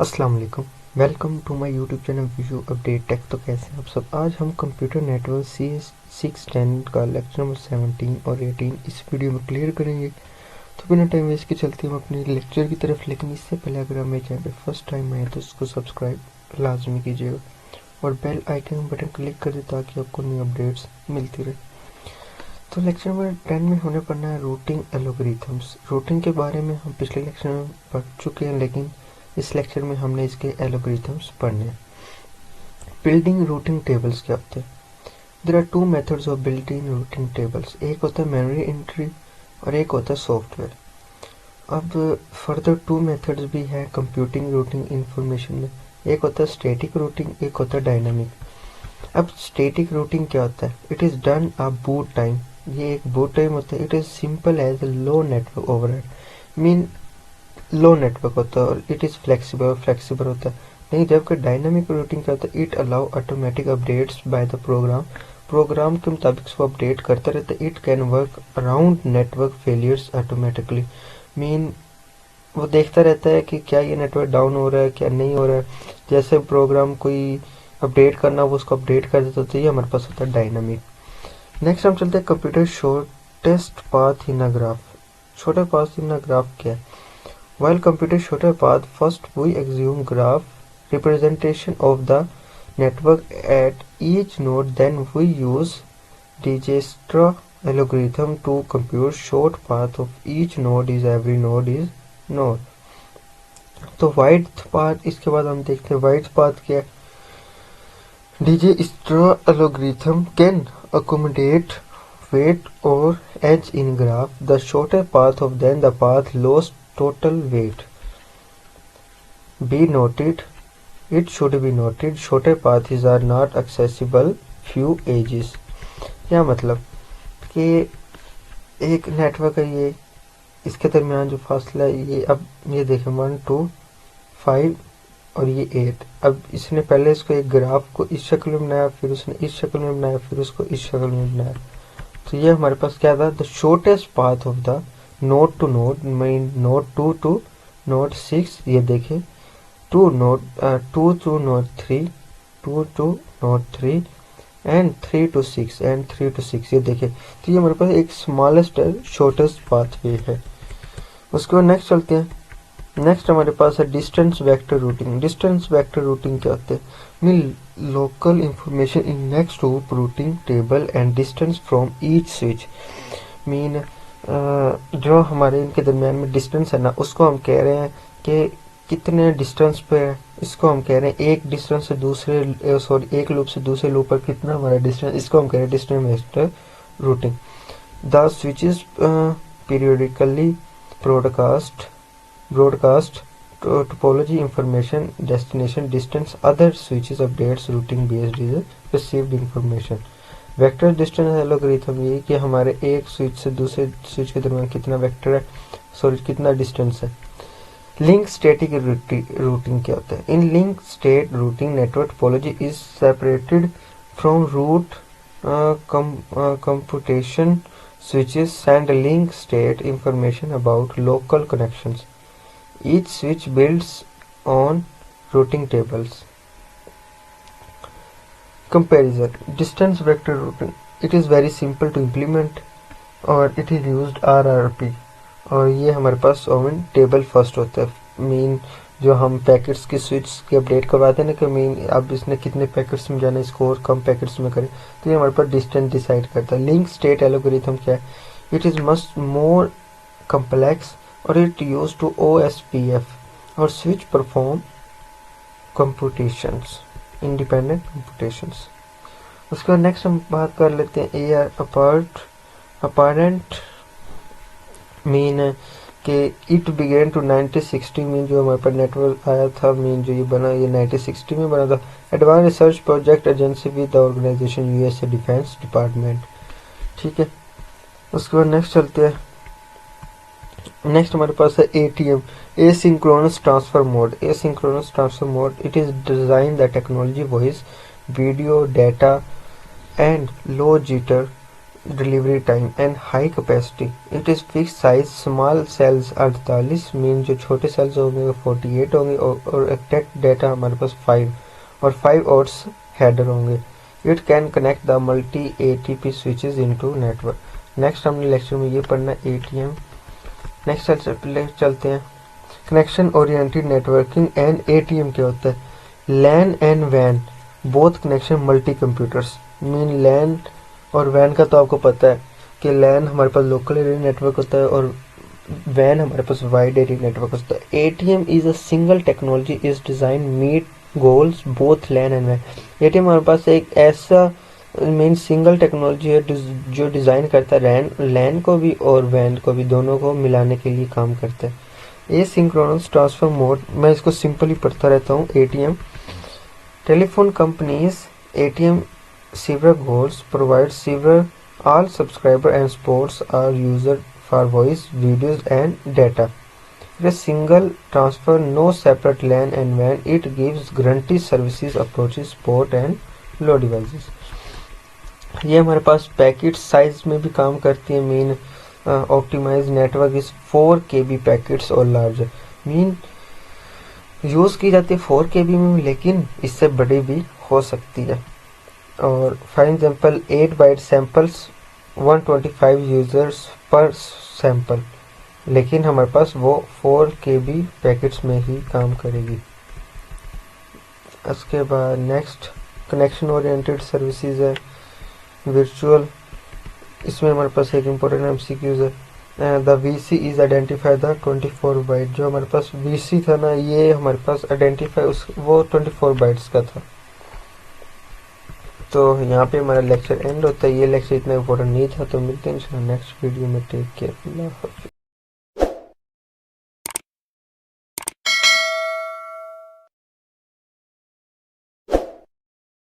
अस्सलाम वालेकुम। Welcome to my YouTube channel Viju update tech. तो कैसे हैं आप सब। आज हम कंप्यूटर नेटवर्क सी एस 610 का लेक्चर नंबर 17 और 18 इस वीडियो में क्लियर करेंगे। तो बिना टाइम वेस्ट के चलते हम अपने लेक्चर की तरफ। लेकिन इससे पहले अगर आप मेरे चैनल पर फर्स्ट टाइम आए तो उसको सब्सक्राइब लाजमी कीजिएगा और बेल आइकन बटन क्लिक कर दे ताकि आपको न्यू अपडेट्स मिलती रहे। तो लेक्चर नंबर 10 में होने पढ़ना है रूटिंग एल्गोरिथम्स। रूटिंग के बारे में हम पिछले लेक्चर में पढ़ चुके हैं, लेकिन इस लेक्चर में हमने इसके एल्गोरिथम्स पढ़ने हैं। बिल्डिंग रूटिंग टेबल्स क्या होते हैं। There are two methods of building routing tables. एक होता है मैनुअली एंट्री और एक होता है सॉफ्टवेयर। अब फर्दर टू मेथड्स भी है कंप्यूटिंग रूटिंग इंफॉर्मेशन में। एक होता है स्टैटिक रूटिंग, एक होता है डायनामिक। अब स्टैटिक रूटिंग क्या होता है। It is done a boot time. ये एक बूट टाइम होता है। It is simple as a low network overhead. Mean low network होता है और इट इज फ्लेक्सिबल होता है। नहीं, जबकि डायनामिक रूटिंग क्या होता है। It allow automatic updates by the program के मुताबिक उसको अपडेट करता रहता है। It can work around network failures automatically. Mean वो देखता रहता है कि क्या ये नेटवर्क डाउन हो रहा है, क्या नहीं हो रहा है। जैसे प्रोग्राम कोई अपडेट करना वो उसको अपडेट कर देता है। तो ये हमारे पास होता है डायनामिक। नेक्स्ट हम चलते हैं computer shortest path in a graph. छोटा पाथ इन अ ग्राफ क्या है। While computer shorter path, first we assume graph representation of the network at each node. Then we use Dijkstra algorithm to compute short path of each node is every node is node. तो wide path इसके बाद हम देखते हैं wide path क्या है। Dijkstra algorithm can accommodate weight or edge in graph. The shorter path of then the path lost total weight. Be noted, it should be noted, shorter paths are not accessible few edges. क्या मतलब कि एक network है, ये इसके दरमियान जो फासला है ये, अब ये देखें 1 2 5 और ये 8। अब इसने पहले इसको एक ग्राफ को इस शक्ल में बनाया, फिर उसने इस शक्ल में बनाया, फिर उसको इस शक्ल में बनाया। तो ये हमारे पास क्या था, the shortest path of the node to node, mean node 2 to node 6। ये देखें 2 to node 3, 2 to node 3 and 3 to 6 and 3 to 6। ये देखें, तो ये हमारे पास एक स्मॉलेस्ट शॉर्टेस्ट पाथवे है। उसके बाद नेक्स्ट चलते हैं। नेक्स्ट हमारे पास है distance vector routing. Distance vector routing क्या होते हैं। Mean local information in next रूप routing table and distance from each switch. Mean जो हमारे इनके दरमियान में डिस्टेंस है ना, उसको हम कह रहे हैं कि कितने डिस्टेंस पे है। इसको हम कह रहे हैं एक डिस्टेंस से दूसरे एक लूप से दूसरे लूप पर कितना हमारा डिस्टेंस, इसको हम कह रहे हैं distance vector routing. The switches periodically broadcast topology information destination distance other switches updates routing based is received information. Vector distance algorithm ये कि हमारे एक स्विच से दूसरे स्विच के दरमियान कितना वेक्टर है, कितना डिस्टेंस है। लिंक स्टेटिक रूटिंग क्या होता है। In link state routing network topology is separated from route computation switches send link state information about local connections. Each switch builds on routing tables. Comparison. Distance vector routing. It is very simple to implement और it is used RRP। और ये हमारे पास oven table first होता है। Mean जो हम packets की switch की अपडेट करवाते हैं ना कि मीन अब इसने कितने पैकेट्स में जाना है, इसको और कम पैकेट्स में करें, तो ये हमारे पास डिस्टेंस डिसाइड करता है। लिंक स्टेट एल्गोरिथम क्या है। It is must more complex और इट यूज टू OSPF और switch perform computations, independent computations. उसके बाद नेक्स्ट हम बात कर लेते हैं AR अपारेंट। मीन कि इट बिगेन टू 1960। मीन जो हमारे पास नेटवर्क आया था, मीन जो ये बना ये 1960 में बना था। Advance research project agency with the organization USA defence department. ठीक है, उसके बाद नेक्स्ट चलते हैं। नेक्स्ट हमारे पास है ATM, asynchronous transfer mode. Asynchronous transfer mode it is design the technology voice video data and low jitter delivery time and high capacity. It is fix size small cells 48 mean जो छोटे sales होंगे वो 48 होंगे और exact data हमारे पास 5 और 5 ऑट्स header होंगे। It can connect the multi ATP switches into network. Next हमने लेक्चर में ये पढ़ना ATM। नेक्स्ट चलते हैं connection oriented networking and ATM क्या होता है। लैन एंड वैन both connection multi computers mean LAN और वैन का तो आपको पता है कि लैन हमारे पास लोकल एरिया नेटवर्क होता है और वैन हमारे पास वाइड एरिया नेटवर्क होता है। ATM is a single technology is design meet goals both LAN and वैन। ATM हमारे पास एक ऐसा मेन सिंगल टेक्नोलॉजी है जो डिज़ाइन करता है लैन को भी और वैन को भी, दोनों को मिलाने के लिए काम करता है। एसिंक्रोनस ट्रांसफर मोड, मैं इसको सिंपली पढ़ता रहता हूँ। ATM telephone companies ATM several goals provide several all subscriber and sports are used for voice, videos and data. A single transfer, no separate LAN and WAN. It gives guarantee services approaches port and low devices. ये हमारे पास packet size में भी काम करती है। Mean optimize network is 4 KB packets और larger mean use की जाती है 4 KB में, लेकिन इससे बड़ी भी हो सकती है। और for example 8 byte samples 125 users पर सैम्पल, लेकिन हमारे पास वो 4 KB पैकेट्स में ही काम करेगी। उसके बाद नेक्स्ट कनेक्शन ओरिएंटेड सर्विसेज है वर्चुअल। इसमें हमारे पास एक इम्पोर्टेंट MCQs है। The VC is identify the 24 byte. जो हमारे पास VC था ना, ये हमारे पास आइडेंटिफाई वो 24 बाइट्स का था। तो यहाँ पे हमारा लेक्चर एंड होता है। ये लेक्चर इतना इम्पोर्टेंट नहीं था। तो मिलते हैं नेक्स्ट वीडियो में। Take care.